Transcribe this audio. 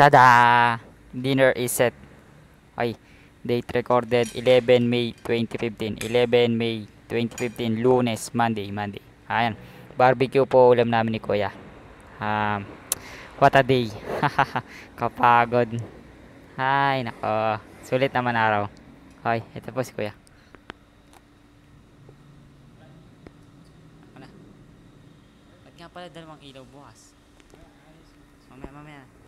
Tada! Dinner is set. Ay, date recorded 11 May 2015. 11 May 2015, Lunes, Monday. Ayan. Barbecue po ulam namin ni Kuya. Um, what a day. Kapagod. Ay, nako. Sulit naman araw. Ay, ito po si Kuya. Ano? Ba't nga pala dalawang ilaw bukas? Mamaya.